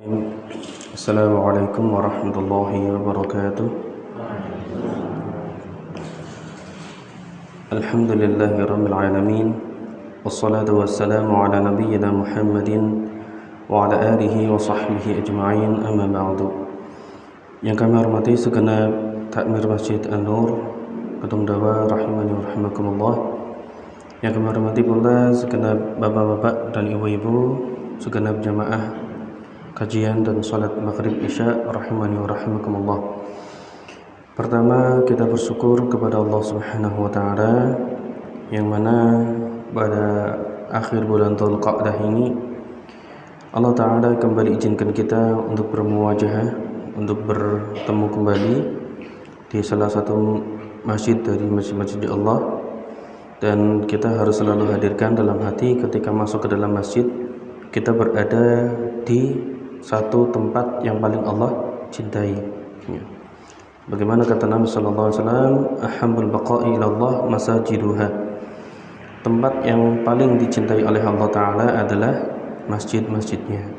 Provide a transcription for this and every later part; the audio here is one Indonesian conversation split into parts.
Assalamualaikum warahmatullahi wabarakatuh. Alhamdulillahirabbil alamin. Wassalatu wassalamu ala nabiyyina Muhammadin wa ala alihi wa sahbihi ajma'in, amma ba'du. Yang kami hormati segenap takmir Masjid An-Nur Kedung Dawa rahimani wa rahimakumullah. Yang kami hormati pula segenap bapak-bapak dan ibu-ibu, segenap jamaah kajian dan salat maghrib isya rahimani wa rahimakumullah. Pertama, kita bersyukur kepada Allah Subhanahu wa taala yang mana pada akhir bulan Dzulqa'dah ini Allah taala kembali izinkan kita untuk bermuwajahah, untuk bertemu kembali di salah satu masjid dari masjid-masjid Allah, dan kita harus selalu hadirkan dalam hati ketika masuk ke dalam masjid kita berada di satu tempat yang paling Allah cintai. Bagaimana kata Nabi sallallahu alaihi wasallam, ahabbul baqa'i ila Allah masajiduha. Tempat yang paling dicintai oleh Allah taala adalah masjid-masjidnya.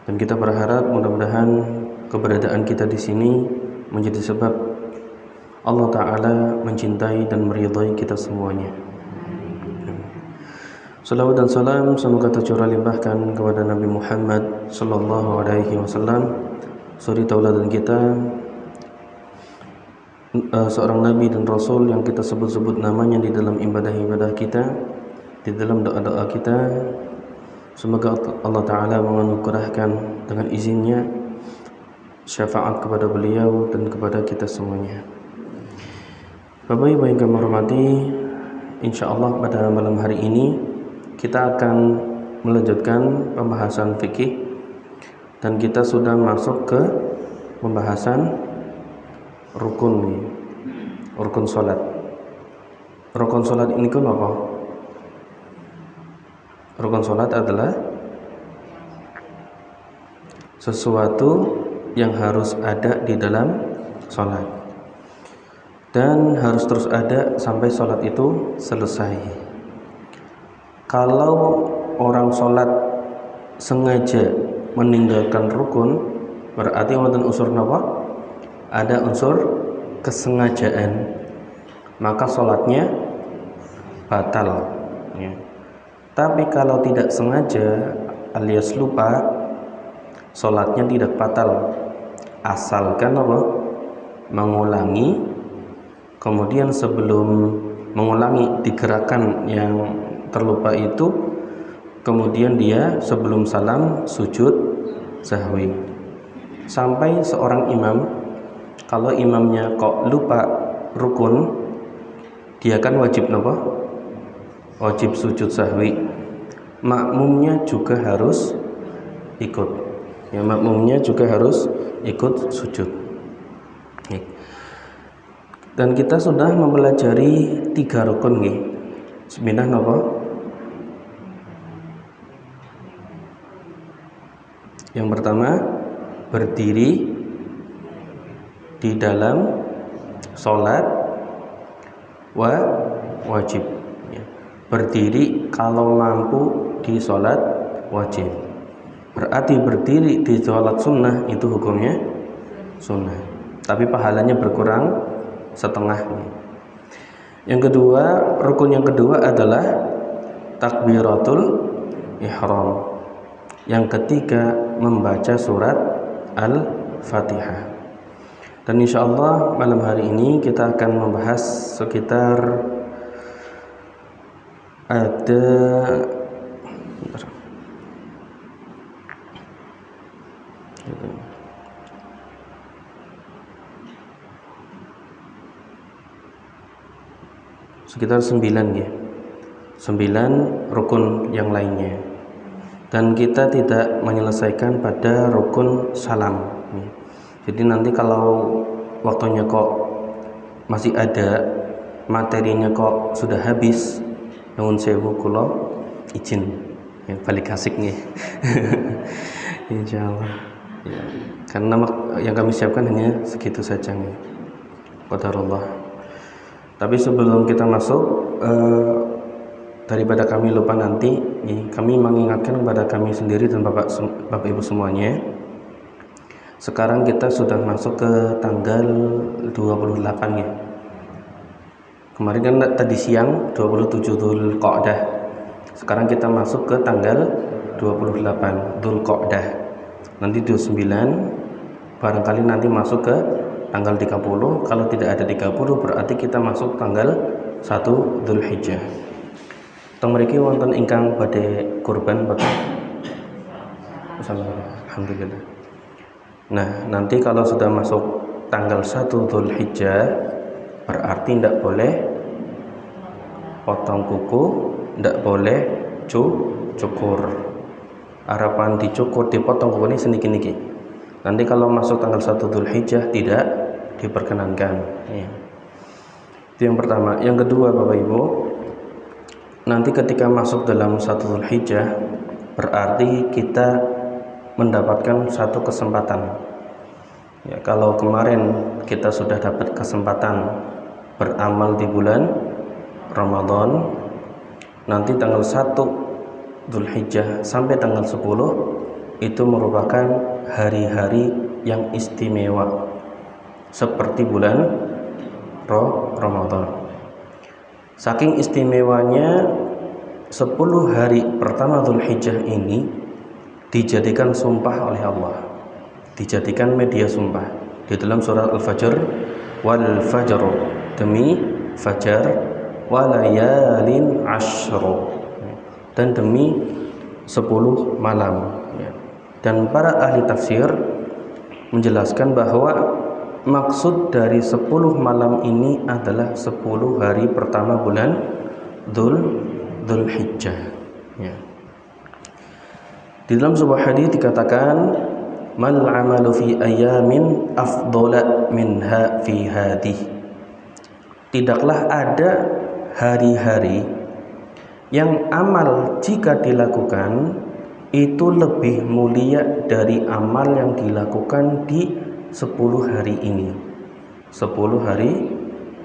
Dan kita berharap mudah-mudahan keberadaan kita di sini menjadi sebab Allah taala mencintai dan meridai kita semuanya. Salawat dan salam semoga tercurah limpahkan kepada Nabi Muhammad sallallahu alaihi wasallam, suri tauladan kita, seorang nabi dan rasul yang kita sebut-sebut namanya di dalam ibadah-ibadah kita, di dalam doa-doa kita. Semoga Allah taala menganugerahkan dengan izinnya syafaat kepada beliau dan kepada kita semuanya. Bapak-ibu yang kami hormati, insyaallah pada malam hari ini kita akan melanjutkan pembahasan fikih, dan kita sudah masuk ke pembahasan rukun salat. Rukun salat ini kan apa? Rukun salat adalah sesuatu yang harus ada di dalam salat dan harus terus ada sampai salat itu selesai. Kalau orang sholat sengaja meninggalkan rukun, berarti wonten unsur napa? Ada unsur kesengajaan, maka sholatnya batal. Ya. Tapi kalau tidak sengaja alias lupa, sholatnya tidak batal, asalkan apa? Mengulangi, kemudian sebelum mengulangi digerakkan yang terlupa itu, kemudian dia sebelum salam sujud sahwi. Sampai seorang imam, kalau imamnya kok lupa rukun, dia kan wajib apa? Wajib sujud sahwi. Makmumnya juga harus ikut. Ya, makmumnya juga harus ikut sujud. Dan kita sudah mempelajari 3 rukun nggih. Bismillah napa? Yang pertama, berdiri di dalam sholat wajib. Berdiri kalau mampu di sholat wajib. Berarti berdiri di sholat sunnah itu hukumnya sunnah, tapi pahalanya berkurang setengah. Yang kedua, rukun yang kedua adalah takbiratul ihram. Yang ketiga, membaca surat Al-Fatihah. Dan insyaallah malam hari ini kita akan membahas sekitar ada sekitar 9 ya. 9 rukun yang lainnya. Dan kita tidak menyelesaikan pada rukun salam. Jadi nanti kalau waktunya kok masih ada, materinya kok sudah habis, nuwun sewu kula izin ya, balik kasih nih. Insyaallah. Ya, karena yang kami siapkan hanya segitu saja nih. Qadarullah. Tapi sebelum kita masuk daripada kami lupa nanti, kami mengingatkan kepada kami sendiri dan Bapak Ibu semuanya. Sekarang kita sudah masuk ke tanggal 28 ya. Kemarin kan tadi siang 27 Dzulqa'dah. Sekarang kita masuk ke tanggal 28 Dzulqa'dah. Nanti 29 barangkali nanti masuk ke tanggal 30. Kalau tidak ada 30 berarti kita masuk tanggal 1 Dzulhijjah. Teng mriki wonten ingkang badhe kurban Bapak? Alhamdulillah. Nah, nanti kalau sudah masuk tanggal 1 Dzulhijjah berarti tidak boleh potong kuku, tidak boleh cukur. Harapan dicukur, dipotong kuku ini seniki-niki. Nanti kalau masuk tanggal 1 Dzulhijjah tidak diperkenankan. Ya. Itu yang pertama. Yang kedua Bapak Ibu, nanti ketika masuk dalam 1 Dzulhijjah berarti kita mendapatkan satu kesempatan. Ya, kalau kemarin kita sudah dapat kesempatan beramal di bulan Ramadan, nanti tanggal 1 Dzulhijjah sampai tanggal 10 itu merupakan hari-hari yang istimewa seperti bulan Ramadan. Saking istimewanya 10 hari pertama Dzulhijjah ini dijadikan sumpah oleh Allah, dijadikan media sumpah di dalam surat Al-Fajr, wal fajr, demi fajar, walayalin ashro, dan demi 10 malam. Dan para ahli tafsir menjelaskan bahwa maksud dari 10 malam ini adalah 10 hari pertama bulan Dzulhijjah. Ya. Di dalam sebuah hadis dikatakan, mal amalu fi ayamin afdala minha fi hadih. Tidaklah ada hari-hari yang amal jika dilakukan itu lebih mulia dari amal yang dilakukan di 10 hari ini, 10 hari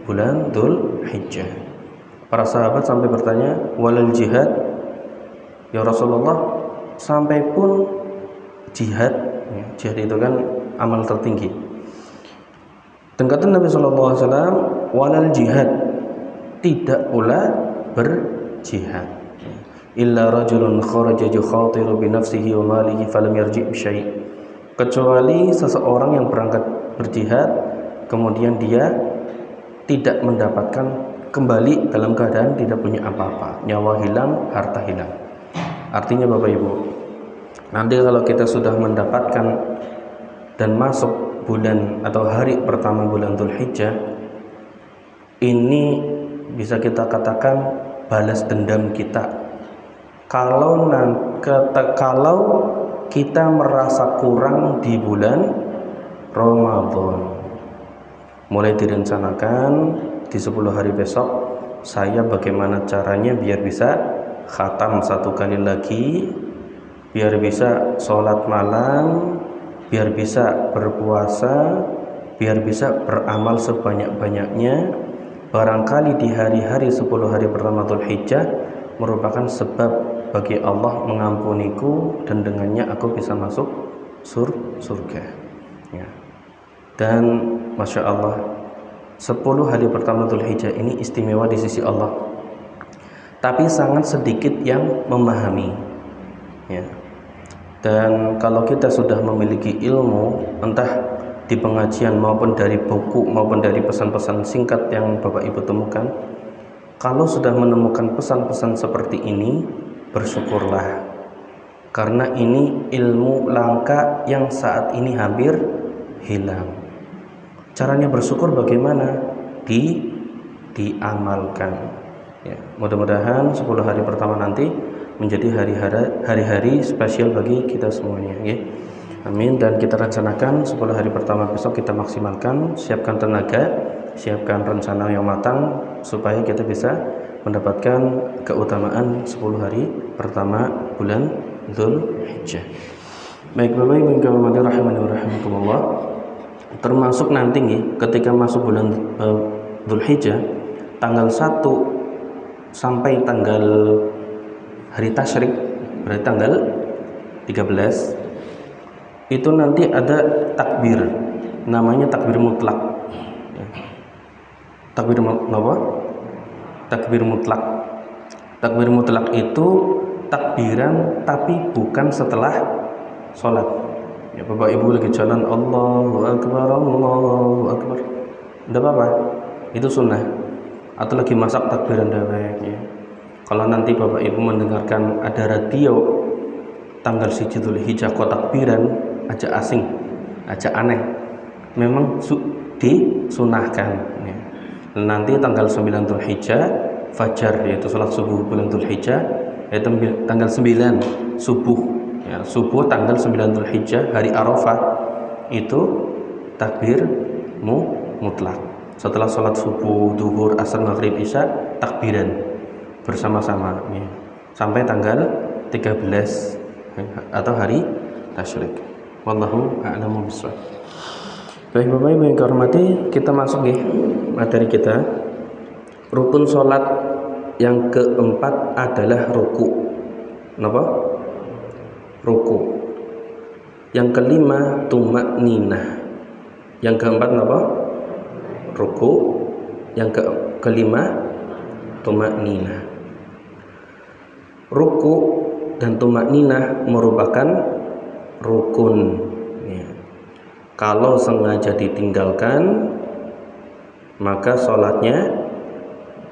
bulan Dzulhijjah. Para sahabat sampai bertanya, walal jihad ya Rasulullah, sampai pun jihad. Jihad itu kan amal tertinggi. Dan kata Nabi SAW, walal jihad, tidak pula berjihad, illa rajulun kharaja yukhatiru bi nafsihi wa malihi falam yarji' bi syai', kecuali seseorang yang berangkat berjihad kemudian dia tidak mendapatkan, kembali dalam keadaan tidak punya apa-apa, nyawa hilang, harta hilang. Artinya Bapak Ibu, nanti kalau kita sudah mendapatkan dan masuk bulan atau hari pertama bulan Dzulhijjah, ini bisa kita katakan balas dendam kita. Kalau kita merasa kurang di bulan Ramadan, mulai direncanakan di 10 hari besok saya bagaimana caranya biar bisa khatam 1 kali lagi, biar bisa sholat malam, biar bisa berpuasa, biar bisa beramal sebanyak-banyaknya. Barangkali di hari-hari 10 hari pertama Dzulhijjah merupakan sebab bagi Allah mengampuniku dan dengannya aku bisa masuk surga. Ya. Dan Masya Allah, 10 hari pertama Dzulhijjah ini istimewa di sisi Allah, tapi sangat sedikit yang memahami. Ya. Dan kalau kita sudah memiliki ilmu, entah di pengajian maupun dari buku maupun dari pesan-pesan singkat yang Bapak Ibu temukan, kalau sudah menemukan pesan-pesan seperti ini, bersyukurlah, karena ini ilmu langka yang saat ini hampir hilang. Caranya bersyukur bagaimana? Diamalkan. Ya, mudah-mudahan 10 hari pertama nanti menjadi hari-hari spesial bagi kita semuanya. Ya. Amin. Dan kita rencanakan 10 hari pertama besok kita maksimalkan, siapkan tenaga, siapkan rencana yang matang supaya kita bisa mendapatkan keutamaan 10 hari pertama bulan Dzulhijjah. Baik Bapak Ibu yang dirahmati rahimani wa rahimakumullah, termasuk nanti ketika masuk bulan Dzulhijjah tanggal 1 sampai tanggal hari tasyrik, berarti tanggal 13, itu nanti ada takbir, namanya takbir mutlak. Takbir apa? Takbir mutlak. Takbir mutlak itu takbiran tapi bukan setelah sholat. Ya, Bapak Ibu lagi jalan Allahu Akbar, Allahu Akbar, tidak apa-apa, itu sunnah. Atau lagi masak takbiran dewek ya. Kalau nanti Bapak Ibu mendengarkan ada radio tanggal 1 Dzulhijjah kok takbiran, aja asing, aja aneh, memang disunahkan ya. Nanti tanggal 9 Dzulhijjah fajar, yaitu salat subuh bulan Dzulhijjah, yaitu tanggal 9 subuh ya, subuh tanggal 9 Dzulhijjah hari Arafah, itu takbir mutlak. Setelah sholat subuh, duhur, asar, maghrib, isya, takbiran bersama-sama ya, sampai tanggal 13 atau hari tasyrik. Wallahu a'lamu bishawab. Baik Bapak Ibu yang kehormati, kita masuk ya materi kita. Rukun sholat yang keempat adalah ruku. Kenapa? Ruku. Yang kelima tumakninah. Yang keempat apa? Ruku. Yang kelima tumakninah. Ruku dan tumakninah merupakan rukun ya. Kalau sengaja ditinggalkan maka sholatnya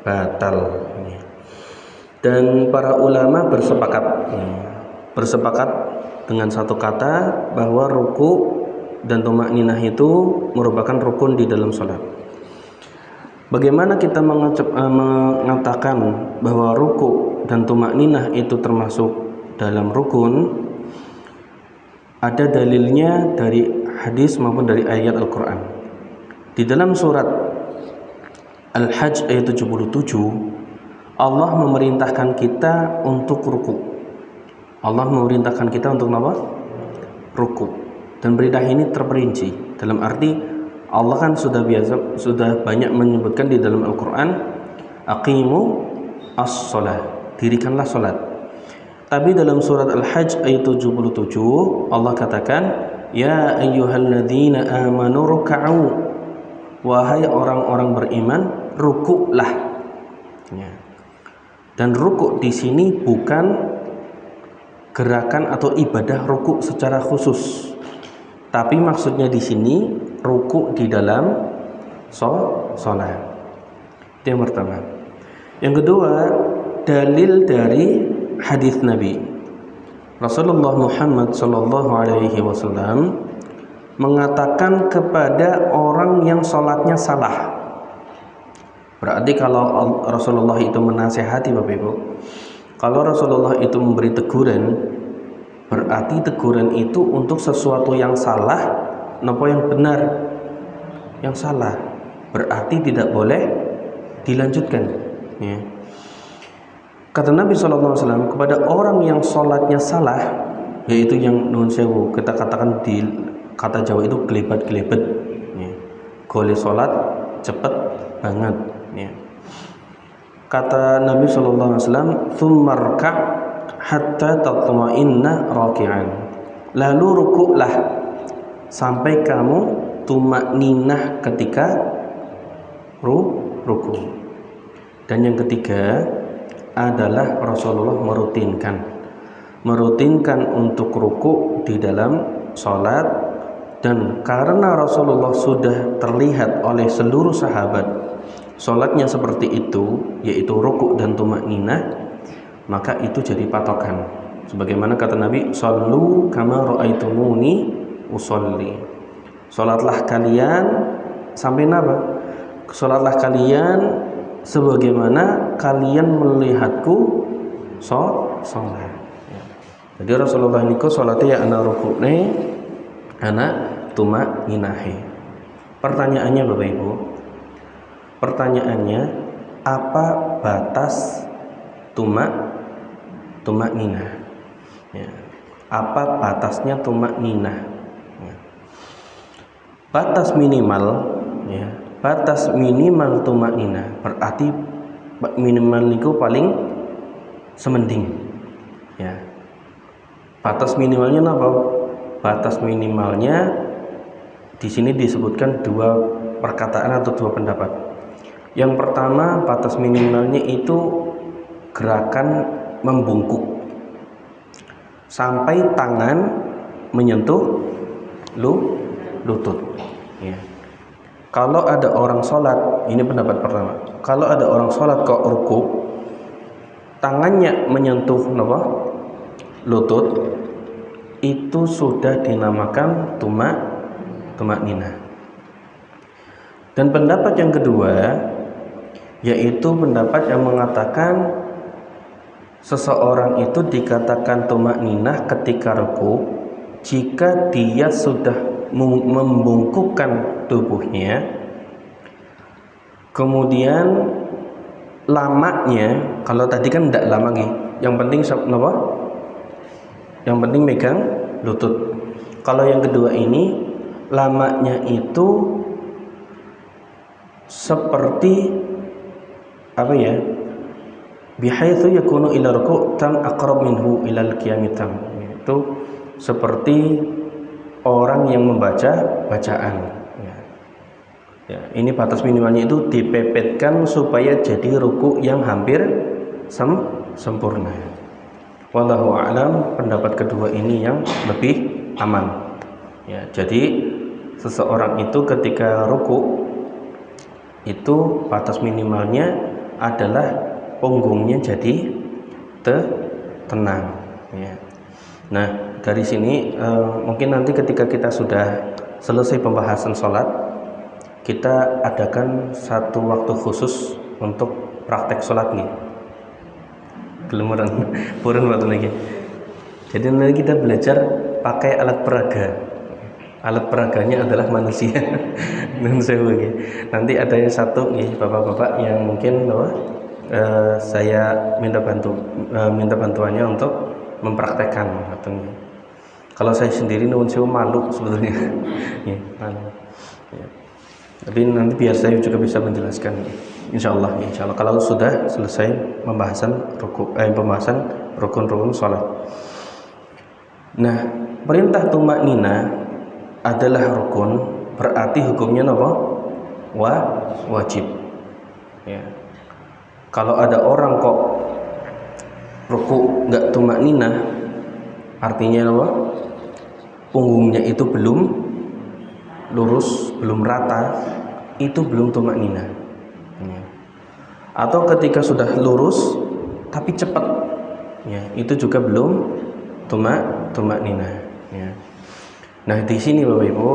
batal ya. Dan para ulama bersepakat dengan satu kata bahwa ruku dan tumakninah itu merupakan rukun di dalam sholat. Bagaimana kita mengatakan bahwa ruku dan tumakninah itu termasuk dalam rukun? Ada dalilnya dari hadis maupun dari ayat Al-Quran. Di dalam surat Al-Hajj ayat 77, Allah memerintahkan kita untuk ruku. Allah memerintahkan kita untuk apa? Ruku. Dan perintah ini terperinci dalam arti Allah kan sudah banyak menyebutkan di dalam Al-Quran, aqimu as-sholah, dirikanlah sholat. Tapi dalam surat Al-Hajj ayat 77 Allah katakan, ya ayyuhalladzina amanu ruk'u, wahai orang-orang beriman, rukuklah ya. Dan rukuk di sini bukan gerakan atau ibadah rukuk secara khusus, tapi maksudnya di sini rukuk di dalam sholat. Itu yang pertama. Yang kedua, dalil dari hadis Nabi Rasulullah Muhammad sallallahu alaihi wasallam mengatakan kepada orang yang sholatnya salah. Berarti kalau Rasulullah itu menasihati Bapak Ibu, kalau Rasulullah itu memberi teguran, berarti teguran itu untuk sesuatu yang salah, napa yang benar? Yang salah, berarti tidak boleh dilanjutkan ya. Kata Nabi SAW kepada orang yang sholatnya salah, yaitu yang nun sewu, kita katakan di kata Jawa itu gelebat-gelebet ya. Gole sholat cepet banget ya. Kata Nabi SAW, tsummarka hatta tatma'inna raki'an, lalu rukuklah sampai kamu tumakninah ketika ruku. Dan yang ketiga adalah Rasulullah merutinkan untuk ruku di dalam sholat. Dan karena Rasulullah sudah terlihat oleh seluruh sahabat sholatnya seperti itu, yaitu ruku dan tumakninah, maka itu jadi patokan. Sebagaimana kata Nabi, shollu kama ra'aitumuni usolli, sholatlah kalian sampai apa? Sholatlah kalian sebagaimana kalian melihatku sholat. Jadi Rasulullah niku sholatnya ya ana rukune, ana tumakninahe. Pertanyaannya Bapak Ibu, pertanyaannya apa batas tumakninah? Ya. Apa batasnya tumakninah? Ya. Batas minimal ya. Batas minimal tumakninah berarti minimal niku paling semending. Ya. Batas minimalnya apa? Batas minimalnya di sini disebutkan dua perkataan atau dua pendapat. Yang pertama, batas minimalnya itu gerakan membungkuk sampai tangan menyentuh lutut. Ya. Kalau ada orang sholat, ini pendapat pertama. Kalau ada orang sholat kok ruku, tangannya menyentuh lutut, itu sudah dinamakan tumak ninah. Dan pendapat yang kedua, yaitu pendapat yang mengatakan seseorang itu dikatakan tumak ninah ketika ruku jika dia sudah membungkukkan tubuhnya, kemudian lamanya, kalau tadi kan tidak lama nih, yang penting apa? Yang penting megang lutut. Kalau yang kedua ini lamanya itu seperti apa ya? Bihaitsu yakunu ila ruku' tam aqrab minhu ila al-qiyam tam. Itu seperti orang yang membaca bacaan. Ya, ini batas minimalnya itu dipepetkan supaya jadi ruku yang hampir sempurna. Wallahu a'lam, pendapat kedua ini yang lebih aman. Ya, jadi seseorang itu ketika ruku itu batas minimalnya adalah punggungnya jadi tenang. Ya. Nah, dari sini mungkin nanti ketika kita sudah selesai pembahasan sholat, kita adakan satu waktu khusus untuk praktek sholat nih. Gelemeran, purun waktu lagi. Jadi nanti kita belajar pakai alat peraga. Alat peraganya adalah manusia. Nanti ada yang satu nih, bapak-bapak yang mungkin saya minta bantuannya untuk mempraktekkan. Kalau saya sendiri nuwun sewu malu sebetulnya. Ya, malu. Ya. Tapi nanti biar saya juga bisa menjelaskan. Insyaallah kalau sudah selesai pembahasan rukun-rukun sholat. Nah, perintah tumak nina adalah rukun, berarti hukumnya apa? Wajib. Ya. Kalau ada orang kok ruku nggak tumak nina, artinya apa? Punggungnya itu belum lurus, belum rata, itu belum tumak nina. Ya. Atau ketika sudah lurus tapi cepat, ya, itu juga belum tumak nina. Ya. Nah, di sini Bapak Ibu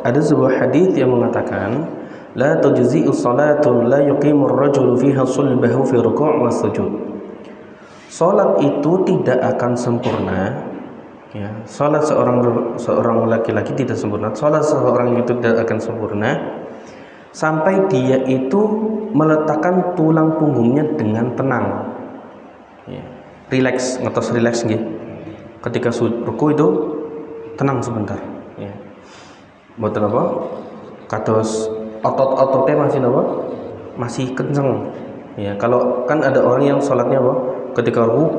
ada sebuah hadis yang mengatakan la tujzi'u salatu la yuqimu ar-rajulu fiha sulbahu fi ruku' wa sujud. Salat itu tidak akan sempurna, ya. Salat seorang laki-laki tidak sempurna. Salat seorang itu tidak akan sempurna sampai dia itu meletakkan tulang punggungnya dengan tenang. Ya. Rileks, ngetos rileks nggih. Ketika ruku itu tenang sebentar, ya. Mboten apa? Kados otot-ototnya masih apa? Masih kenceng. Ya, kalau kan ada orang yang sholatnya apa? Ketika ruku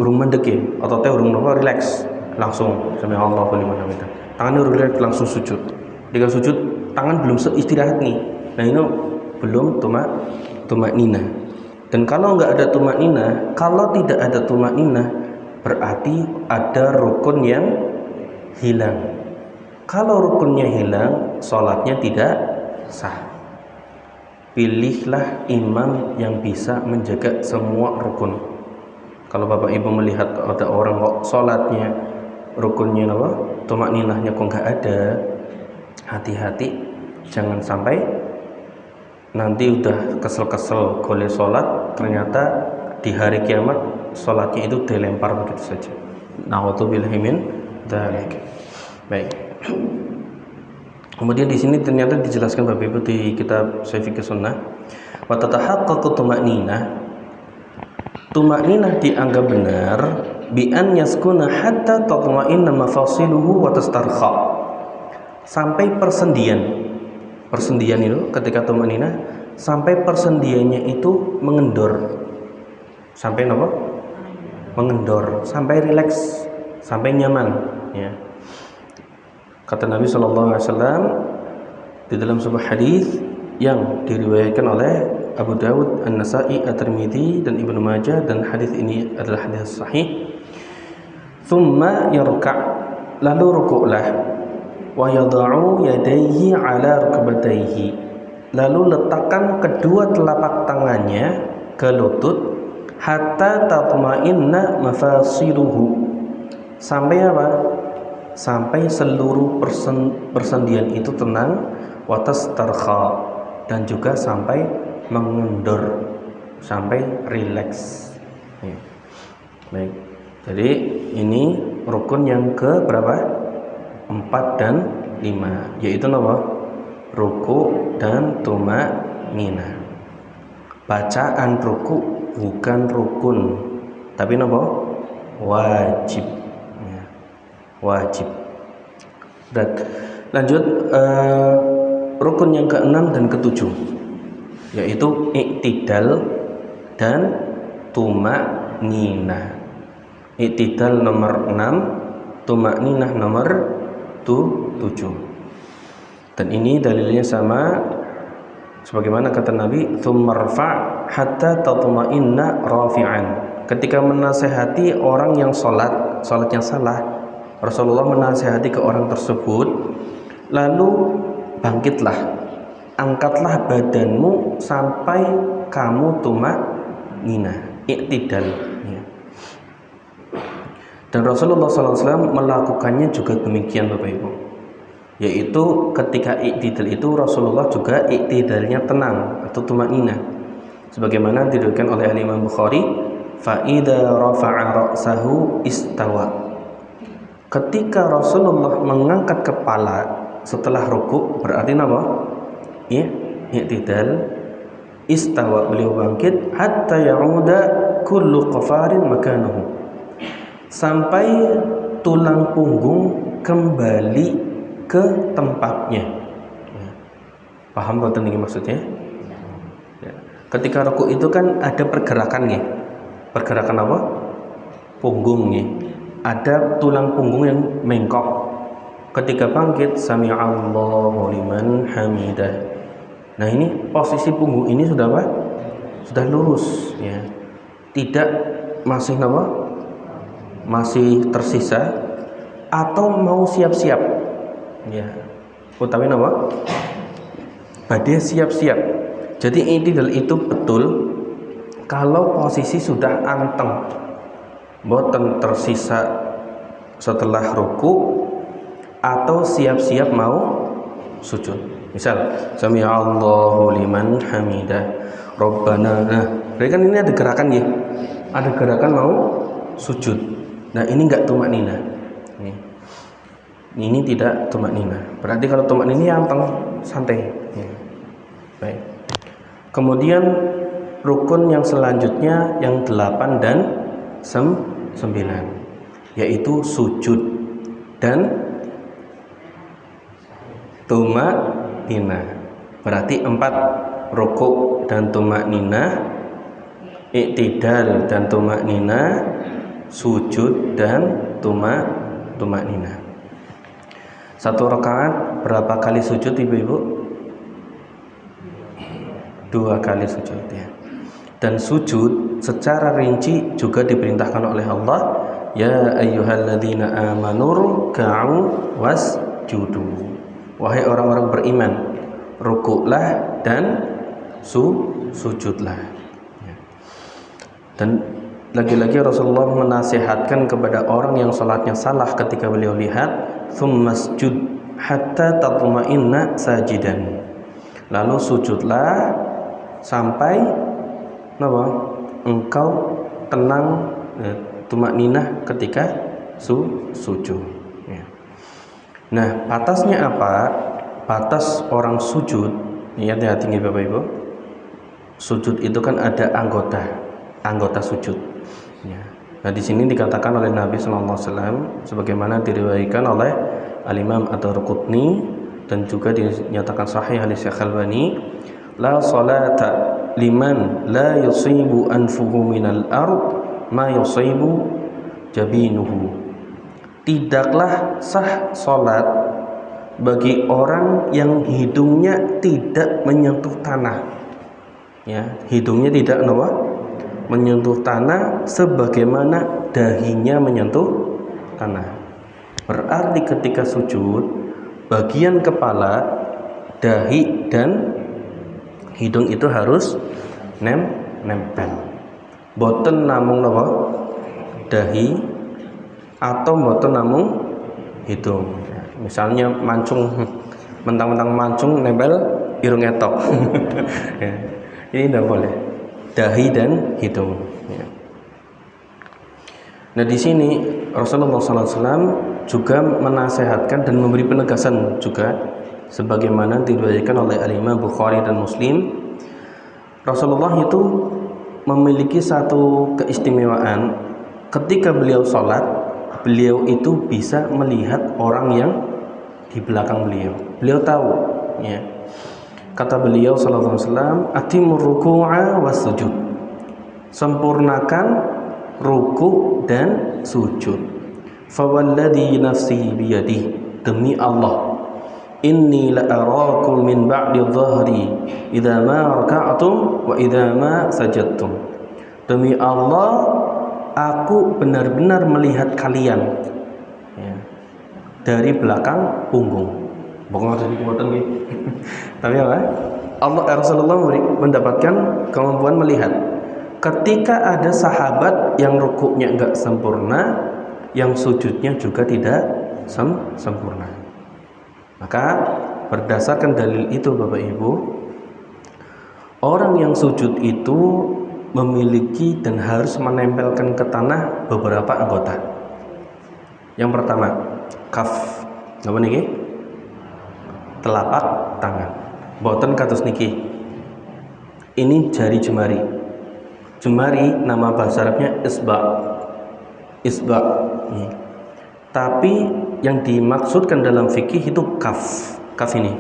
urung mendek ya, ototnya urung apa? Rileks, langsung sami Allahu liman hamidah. Tangannya urung rileks langsung sujud. Ketika sujud tangan belum istirahat nih. Nah, ini belum tumak nina. Dan kalau nggak ada tumak nina, kalau tidak ada tumak nina, berarti ada rukun yang hilang. Kalau rukunnya hilang, sholatnya tidak sah. Pilihlah imam yang bisa menjaga semua rukun. Kalau Bapak Ibu melihat ada orang kok sholatnya rukunnya apa? Tumak ninahnya kok nggak ada, hati-hati, jangan sampai nanti udah kesel-kesel golek sholat, ternyata di hari kiamat sholatnya itu dilempar begitu saja. Na'udzubillahi min dzalik. Baik. Kemudian di sini ternyata dijelaskan Bapak Ibu di kitab Fiqh Sunnah, wa tatahaqqaqu tumakninah. Tumakninah dianggap benar bi an yaskuna hatta tatma'inna mafasiluhu wa tastarkha. Sampai persendian itu ketika tumakninah sampai persendiannya itu mengendor. Sampai apa? Mengendor, sampai rileks, sampai nyaman, ya. Kata Nabi sallallahu alaihi wasallam di dalam sebuah hadis yang diriwayatkan oleh Abu Dawud, An-Nasa'i, At-Tirmidzi dan Ibnu Majah, dan hadis ini adalah hadis sahih. Tsumma yarka', lalu rukuklah, wa yada'u yadayhi 'ala rukbatayhi, lalu letakkan kedua telapak tangannya ke lutut, hatta tatma'inna mafasiluhu, sampai apa? Sampai seluruh persendian itu tenang, watastarkha, dan juga sampai mengendor, sampai rileks. Ya. Baik. Jadi ini rukun yang ke berapa? 4 dan 5, yaitu apa? Ruku dan tumanina. Bacaan ruku bukan rukun, tapi apa? Wajib. Ya. Wajib. Dan lanjut, rukun yang ke-6 dan ke-7, yaitu iktidal dan tumanina. Iktidal nomor 6, tumanina nomor 7. Dan ini dalilnya sama sebagaimana kata Nabi, tsummarfa hatta tatma'inna rafi'an. Ketika menasehati orang yang salatnya salah, Rasulullah menasehati ke orang tersebut, lalu bangkitlah, angkatlah badanmu sampai kamu tumanina, iktidal, ya. Dan Rasulullah SAW melakukannya juga demikian, Bapak Ibu, yaitu ketika iktidal itu Rasulullah juga iktidalnya tenang atau tumanina, sebagaimana diriwayatkan oleh Imam Bukhari, fa idza rafa'a ra'sahu istawa. Ketika Rasulullah mengangkat kepala setelah rukuk, berarti apa? Ya, iktidal. Istawa, beliau bangkit, hatta ya'uda kullu qafarin makanahu, sampai tulang punggung kembali ke tempatnya. Paham betul ini maksudnya? Ya. Ketika rukuk itu kan ada pergerakannya. Pergerakan apa? Punggungnya. Ada tulang punggung yang bengkok. Ketika bangkit, sami'allahu liman hamidah. Nah, ini posisi punggung ini sudah apa? Sudah lurus, ya. Tidak masih apa? Masih tersisa atau mau siap-siap, ya. Utawi apa? Badhe siap-siap. Jadi iktidal itu betul kalau posisi sudah anteng, boten tersisa setelah ruku atau siap-siap mau sujud. Misal, sami'allahu liman hamidah, Rabbana. Nah, berarti kan ini ada gerakan ya. Ada gerakan mau sujud. Nah, ini enggak tumanina. Ini tidak tumanina. Berarti kalau tumanina ini anteng, santai. Ya. Baik. Kemudian rukun yang selanjutnya yang 8 dan 9, yaitu sujud dan tumanina. Berarti 4, rukuk dan tumanina, iktidal dan tumanina, sujud dan tumanina. Satu rakaat berapa kali sujud, Ibu-ibu? 2 kali sujud, ya. Dan sujud secara rinci juga diperintahkan oleh Allah, ya ayyuhalladzina amanu ruk'u wasjudu. Wahai orang-orang beriman, rukuklah dan sujudlah. Dan lagi-lagi Rasulullah menasihatkan kepada orang yang salatnya salah ketika beliau lihat, tsummasjud hatta tatma'inna sajidan. Lalu sujudlah sampai apa? Engkau tenang, tumakninah ketika sujud. Nah, batasnya apa? Batas orang sujud, hati-hati Bapak Ibu. Sujud itu kan ada anggota sujud. Ya. Nah, di sini dikatakan oleh Nabi Sallallahu Alaihi Wasallam, sebagaimana diriwayatkan oleh Al-Imam Ad-Darqutni dan juga dinyatakan sahih oleh Syekh Al-Albani, La salata liman la yusibu anfuhu minal ard ma yusibu jabinuhu. Tidaklah sah salat bagi orang yang hidungnya tidak menyentuh tanah. Ya, hidungnya tidak apa? Menyentuh tanah sebagaimana dahinya menyentuh tanah. Berarti ketika sujud, bagian kepala, dahi dan hidung itu harus nempel. Boten namung apa? Dahi atau boten namung hidung. Misalnya mancung, mentang-mentang mancung nempel irung etok. Ya, ini tidak boleh. Dahi dan hidung. Ya. Nah di sini Rasulullah SAW juga menasehatkan dan memberi penegasan juga, sebagaimana diriwayatkan oleh Al-Imam Bukhari dan Muslim. Rasulullah itu memiliki satu keistimewaan. Ketika beliau sholat, beliau itu bisa melihat orang yang di belakang beliau. Beliau tahu, ya. Kata beliau sallallahu alaihi wasallam, "Atimur ruku'a was sujud." Sempurnakan ruku dan sujud. Fawalladhi nafsi biyadihi, demi Allah, inni la arakum min ba'di dhahri idza ma raka'tum wa idza ma sajadtum. Demi Allah, aku benar-benar melihat kalian, ya, dari belakang punggung. Bongong dari kuatan gitu. Tapi apa? Rasulullah mendapatkan kemampuan melihat. Ketika ada sahabat yang rukuknya enggak sempurna, yang sujudnya juga tidak sempurna. Maka berdasarkan dalil itu Bapak Ibu, orang yang sujud itu memiliki dan harus menempelkan ke tanah beberapa anggota. Yang pertama, kaf. Apa niki? Telapak tangan. Boten kados niki. Ini jari jemari. Jemari nama bahasa Arabnya isba'. Isba'. Tapi yang dimaksudkan dalam fikih itu kaf. Kaf ini.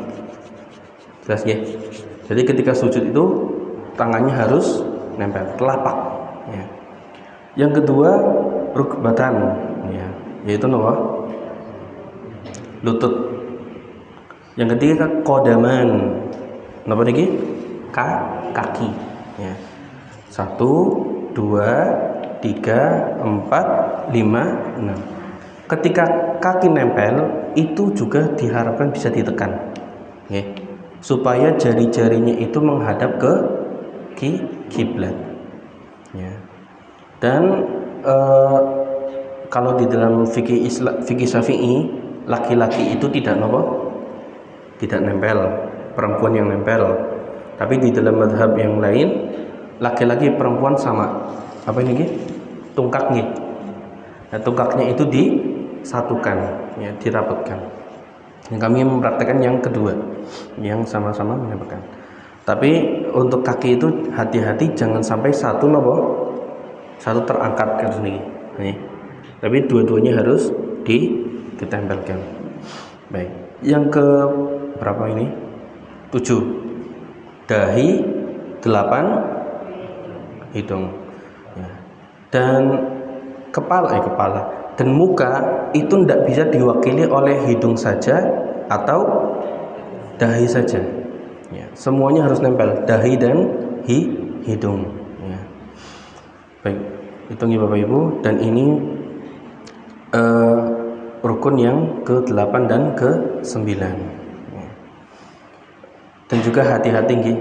Jelas ya? Jadi ketika sujud itu tangannya harus nempel, telapak, ya. Yang kedua, rukbatan, ya, yaitu apa? Lutut. Yang ketiga, kodaman. Napa niki? Kaki, ya. 1, 2, 3, 4, 5, 6. Ketika kaki nempel, itu juga diharapkan bisa ditekan, ya, supaya jari-jarinya itu menghadap ke kiblat, ya. Dan kalau di dalam fikih Syafi'i, laki-laki itu tidak nempel, perempuan yang nempel. Tapi di dalam mazhab yang lain, laki-laki perempuan sama. Apa ini? Tungkaknya. Nah, tungkaknya itu disatukan, ya, dirapatkan. Yang kami mempraktekkan yang kedua, yang sama-sama menempelkan. Tapi untuk kaki itu hati-hati, jangan sampai satu terangkat ke sini. Nih. Tapi dua-duanya harus ditempelkan. Baik. Yang ke berapa ini? 7. Dahi, 8 hidung. Ya. Dan kepala dan muka itu tidak bisa diwakili oleh hidung saja atau dahi saja. Ya, semuanya harus nempel, dahi dan hidung. Ya. Baik, hitungi Bapak Ibu, dan ini rukun yang ke-8 dan ke-9. Ya. Dan juga hati-hati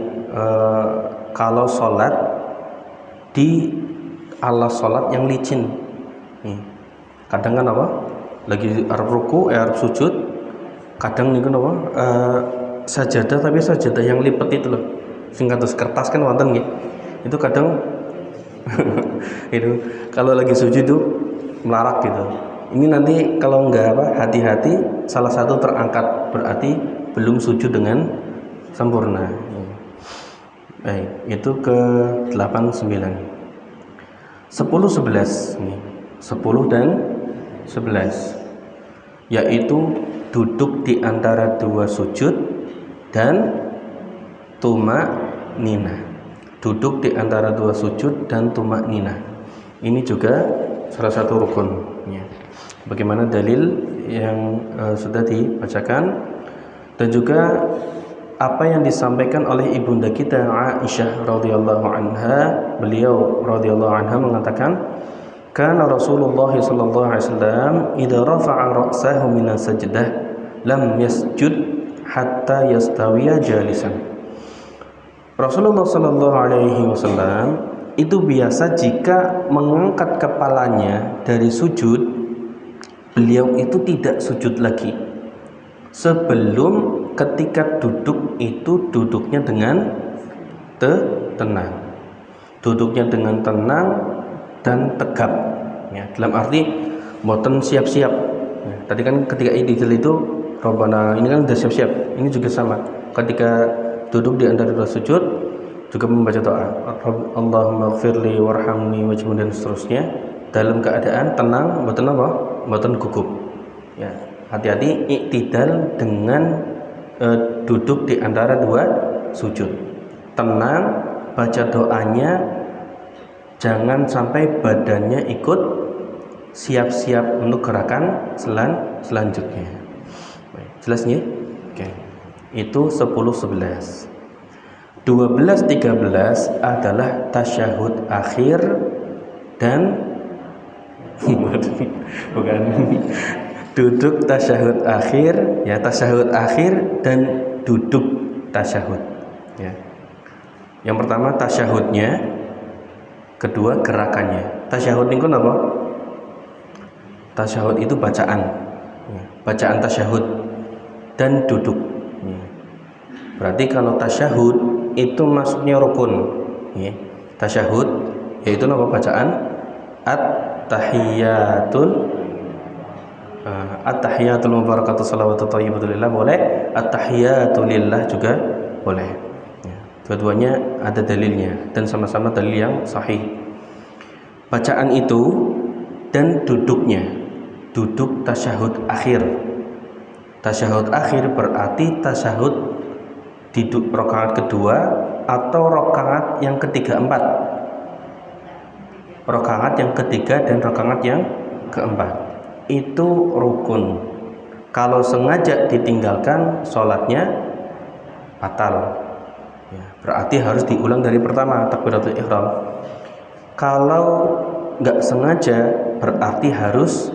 kalau sholat di alas sholat yang licin. Nih, kadang kan apa? Lagi arep ruku, arep sujud, kadang niku apa? Sajadah, tapi sajadah yang lipet itu loh, sing kados kertas kan wonten nggih. Itu kadang itu kalau lagi sujud itu melarak gitu. Ini nanti kalau enggak hati-hati salah satu terangkat, berarti belum sujud dengan sempurna. Baik, itu ke 8, 9. 10, 11 nih. 10 dan 11, yaitu duduk di antara dua sujud dan tumak nina. Duduk di antara dua sujud dan tumak nina. Ini juga salah satu rukun. Ya. Bagaimana dalil yang sudah dibacakan, dan juga apa yang disampaikan oleh ibunda kita Aisyah radhiyallahu anha. Beliau radhiyallahu anha mengatakan, kana Rasulullah sallallahu alaihi wasallam idza rafa'a ra'sahu min sajdah lam yasjud hatta yastawiya jalisan. Rasulullah sallallahu alaihi wasallam itu biasa jika mengangkat kepalanya dari sujud, beliau itu tidak sujud lagi sebelum ketika duduk itu duduknya dengan tenang, duduknya dengan tenang dan tegap. Ya, dalam arti mboten siap-siap. Ya, tadi kan ketika i'tidal itu Rabbana, ini kan sudah siap-siap. Ini juga sama. Ketika duduk di antara dua sujud juga membaca doa Allahumma ighfirli warhamni waj'alni, dan seterusnya, dalam keadaan tenang, mboten apa? Mboten gugup. Ya, hati-hati i'tidal dengan duduk di antara dua sujud. Tenang, baca doanya, jangan sampai badannya ikut siap-siap untuk gerakan selanjutnya. Baik, jelas ya? Oke. Itu 10-11. 12-13 adalah tasyahud akhir dan bukan duduk tasyahud akhir, ya, tasyahud akhir dan duduk tasyahud. Ya. Yang pertama tasyahudnya, kedua gerakannya. Tasyahud niku apa? Tasyahud itu bacaan, ya, bacaan tasyahud dan duduk. Ya. Berarti kalau tasyahud itu maksudnya rukun. Ya. Tasyahud yaitu apa? Bacaan at-tahiyatul mubarakatuh salawatu thayyibatulillah boleh, at-tahiyatulillah juga boleh. Ya. Dua-duanya ada dalilnya dan sama-sama dalil yang sahih. Bacaan itu dan duduknya, duduk tasyahud akhir. Tasyahud akhir berarti tasyahud di rakaat kedua atau rakaat yang ketiga-empat. Rakaat yang ketiga dan rakaat yang keempat itu rukun. Kalau sengaja ditinggalkan, sholatnya batal. Ya, berarti harus diulang dari pertama, takbiratul ihram. Kalau nggak sengaja, berarti harus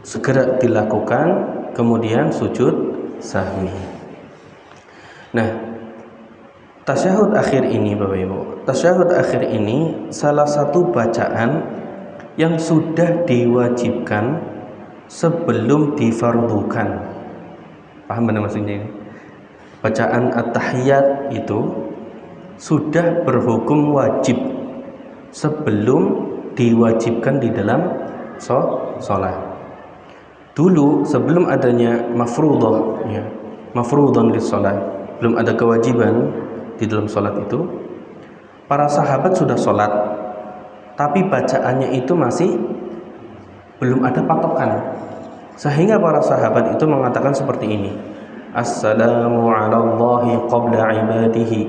segera dilakukan, kemudian sujud sahwi. Nah, tasyahud akhir ini Bapak Ibu, tasyahud akhir ini salah satu bacaan yang sudah diwajibkan sebelum difardukan. Paham benar maksudnya ini? Bacaan at-tahiyat itu sudah berhukum wajib sebelum diwajibkan di dalam sholat. Dulu sebelum adanya mafruḍah, ya, mafruḍan lis sholat, belum ada kewajiban di dalam sholat itu, para sahabat sudah sholat, tapi bacaannya itu masih belum ada patokan, sehingga para sahabat itu mengatakan seperti ini: Assalamu ala Allahi qabla ibadihi,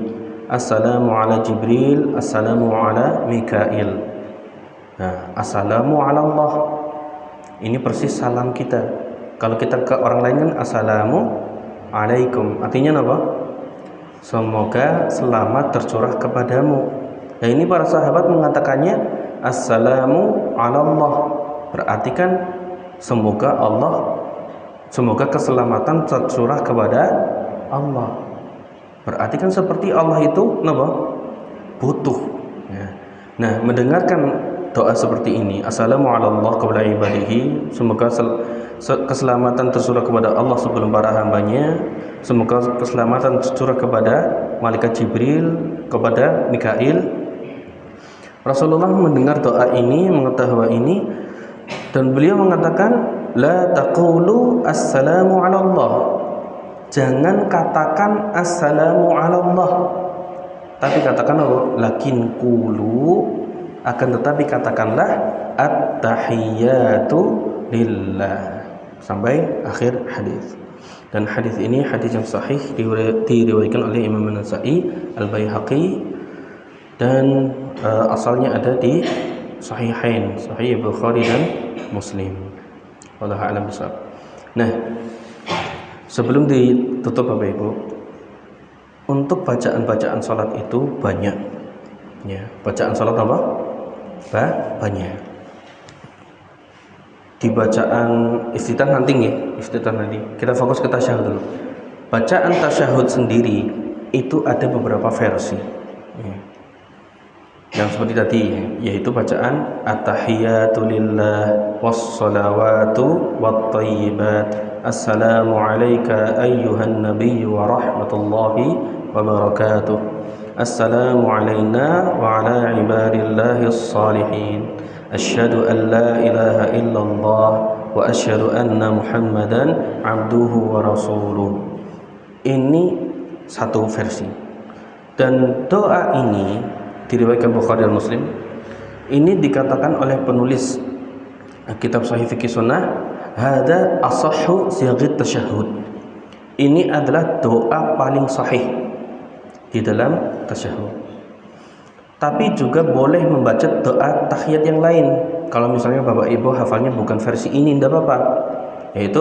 Assalamu ala Jibril, Assalamu ala Mikail. Nah, Assalamu ala Allah ini persis salam kita. Kalau kita ke orang lain kan Assalamu alaikum, artinya apa? Semoga selamat tercurah kepadamu. Nah, ini para sahabat mengatakannya Assalamu ala Allah, berarti kan semoga Allah, semoga keselamatan tercurah kepada Allah. Berarti kan seperti Allah itu apa? Butuh. Ya. Nah, mendengarkan doa seperti ini, Assalamu ala Allah qabla ibadihi, semoga keselamatan tercurah kepada Allah sebelum para hambanya, semoga keselamatan tercurah kepada malaikat Jibril, kepada Mikail. Rasulullah mendengar doa ini, mengetahui ini, dan beliau mengatakan, la taqulu assalamu ala Allah, jangan katakan assalamu ala Allah, tapi katakan apa? Lakin qulu, akan tetapi katakanlah at-tahiyatu lillah, sampai akhir hadis. Dan hadis ini hadis yang sahih, diriwayatkan oleh Imam An-Nasa'i, Al-Baihaqi, dan asalnya ada di Sahihain, Sahih Bukhari dan Muslim. Wallahu a'lam bishawab. Nah, sebelum ditutup Bapak Ibu, untuk bacaan-bacaan salat itu banyak. Ya, bacaan salat apa? Banyak. Di bacaan iftitah nanti kita fokus ke tasyahud dulu. Bacaan tasyahud sendiri itu ada beberapa versi ya. Yang seperti tadi, yaitu bacaan at-tahiyatu lillah was-salawatu wat-thayyibat, assalamu alayka ayyuhan nabiyyu wa rahmatullahi wa barakatuh, assalamu alayna wa ala ibadillahis salihin, asyhadu an la ilaha illallah wa asyhadu anna muhammadan abduhu wa rasuluh. Ini satu versi. Dan doa ini diriwayatkan Bukhari dan Muslim. Ini dikatakan oleh penulis kitab Sahih Fikih Sunnah, hada asahhu sighit tasyahud. Ini adalah doa paling sahih di dalam tasyahud. Tapi juga boleh membaca doa tahiyat yang lain. Kalau misalnya Bapak Ibu hafalnya bukan versi ini, tidak apa-apa. Yaitu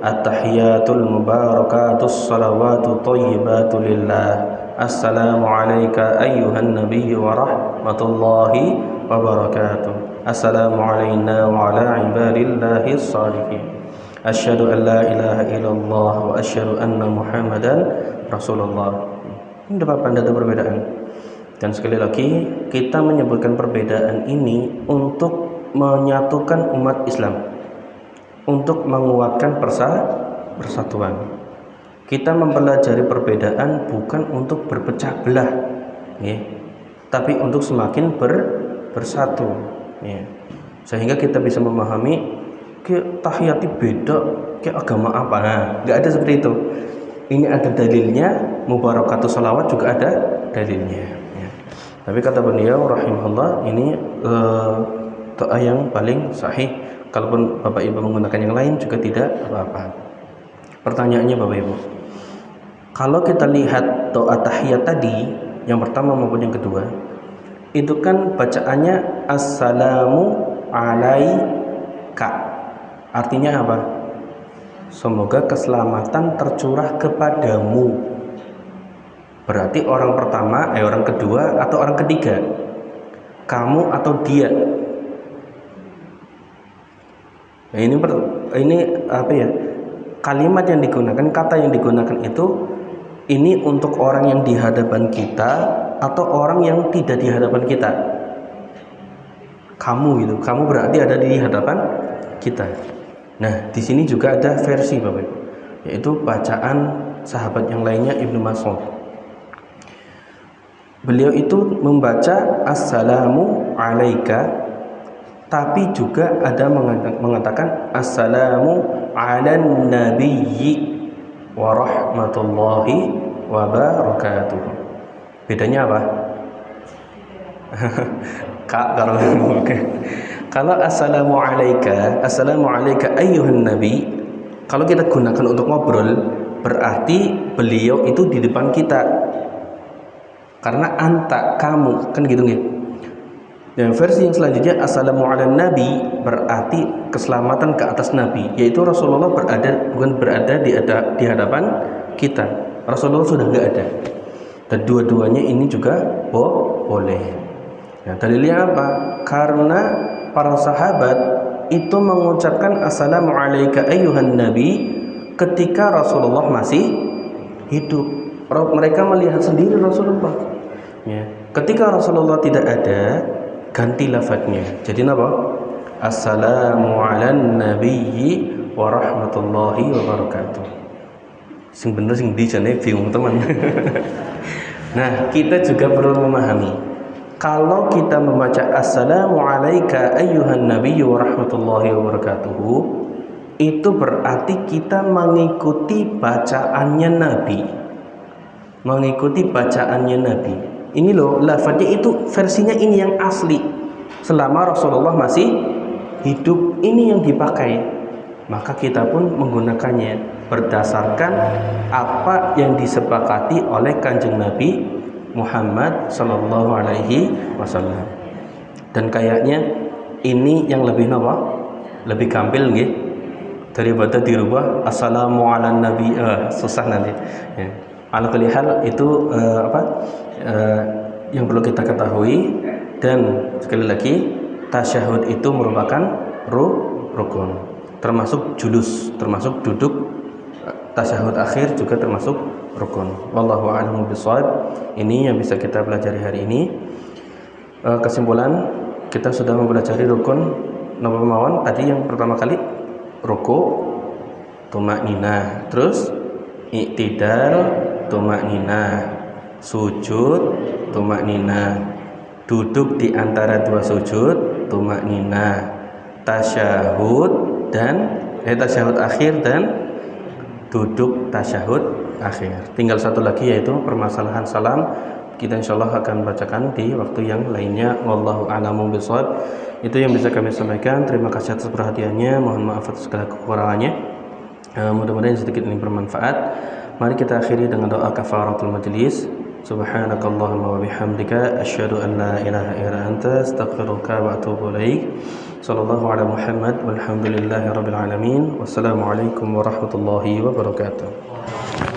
at-tahiyatul mubarakatus salawatu thayyibatu lillah, assalamu alayka ayyuhan nabiyyu wa rahmatullahi wa barakatuh, assalamu alayna wa ala ibadillahis salihin, asyhadu an la ilaha illallah wa asyhadu anna muhammadan rasulullah. Ini apa ada perbedaan. Dan sekali lagi kita menyebutkan perbedaan ini untuk menyatukan umat Islam, untuk menguatkan persatuan. Kita mempelajari perbedaan bukan untuk berpecah belah ya, tapi untuk semakin bersatu ya. Sehingga kita bisa memahami ke tahiyati beda ke agama apa. Nah, nggak ada seperti itu. Ini ada dalilnya, mubarakatus salawat juga ada dalilnya ya. Tapi kata beliau rahimahullah, ini doa yang paling sahih. Kalaupun Bapak Ibu menggunakan yang lain juga tidak apa-apa. Pertanyaannya Bapak Ibu, kalau kita lihat doa tahiyat tadi, yang pertama maupun yang kedua, itu kan bacaannya assalamu alaika. Artinya apa? Semoga keselamatan tercurah kepadamu. Berarti orang pertama, orang kedua atau orang ketiga? Kamu atau dia? Nah, ini apa ya? Kalimat yang digunakan, kata yang digunakan itu, ini untuk orang yang di hadapan kita atau orang yang tidak di hadapan kita. Kamu gitu, kamu berarti ada di hadapan kita. Nah, di sini juga ada versi Bapak Ibu, yaitu bacaan sahabat yang lainnya, Ibnu Mas'ud. Beliau itu membaca assalamu alaika, tapi juga ada mengatakan assalamu alan nabiyyi wa rahmatullahi wa barakatuh. Bedanya apa? Kalau assalamu alayka ayyuhan nabi, kalau kita gunakan untuk ngobrol, berarti beliau itu di depan kita. Karena anta, kamu, kan gitu nih. Dan versi yang selanjutnya assalamu ala nabi, berarti keselamatan ke atas nabi, yaitu Rasulullah bukan berada di hadapan kita. Rasulullah sudah enggak ada. Dan dua-duanya ini juga boleh. Nah, dalilnya apa? Karena para sahabat itu mengucapkan assalamu alayka ayyuhan nabi ketika Rasulullah masih hidup. Mereka melihat sendiri Rasulullah ya. Ketika Rasulullah tidak ada, ganti lafadznya jadi apa? Assalamu ala nabiyyi wa rahmatullahi wa barakatuh. Sing bener sing di jane bingung teman. Nah, kita juga perlu memahami, kalau kita membaca assalamu alayka ayyuhan nabiyyu wa rahmatullahi wa barakatuh, itu berarti kita mengikuti bacaannya Nabi. Mengikuti bacaannya Nabi. Ini loh, lafadznya itu versinya ini yang asli. Selama Rasulullah masih hidup, ini yang dipakai. Maka kita pun menggunakannya. berdasarkan apa yang disepakati oleh Kanjeng Nabi Muhammad Sallallahu Alaihi Wasallam. Dan kayaknya ini yang lebih lebih gampil nggih daripada dirubah assalamu ala nabi, susah nanti ya. Ala kulli hal itu yang perlu kita ketahui. Dan sekali lagi, tasyahud itu merupakan rukun, termasuk julus, termasuk duduk. Tasyahud akhir juga termasuk rukun. Wallahu a'lamu bishawab. Ini yang bisa kita pelajari hari ini. Kesimpulan, kita sudah mempelajari rukun napa mawon. Tadi yang pertama kali ruku, tumakninah, terus iktidal, tumakninah, sujud, tumakninah, duduk di antara dua sujud, tumakninah, tasyahud tasyahud akhir dan duduk tasyahud akhir. Tinggal satu lagi, yaitu permasalahan salam. Kita insyaallah akan bacakan di waktu yang lainnya. Wallahu a'lamu bishawab. Itu yang bisa kami sampaikan. Terima kasih atas perhatiannya. Mohon maaf atas segala kekurangannya. Mudah-mudahan sedikit ini bermanfaat. Mari kita akhiri dengan doa kafaratul majlis. Subhanakallahumma wa bihamdika asyhadu an la ilaha illa anta astaghfiruka wa atubu ilaik. Sallallahu ala Muhammad walhamdulillahi rabbil alamin. Wassalamualaikum warahmatullahi wabarakatuh.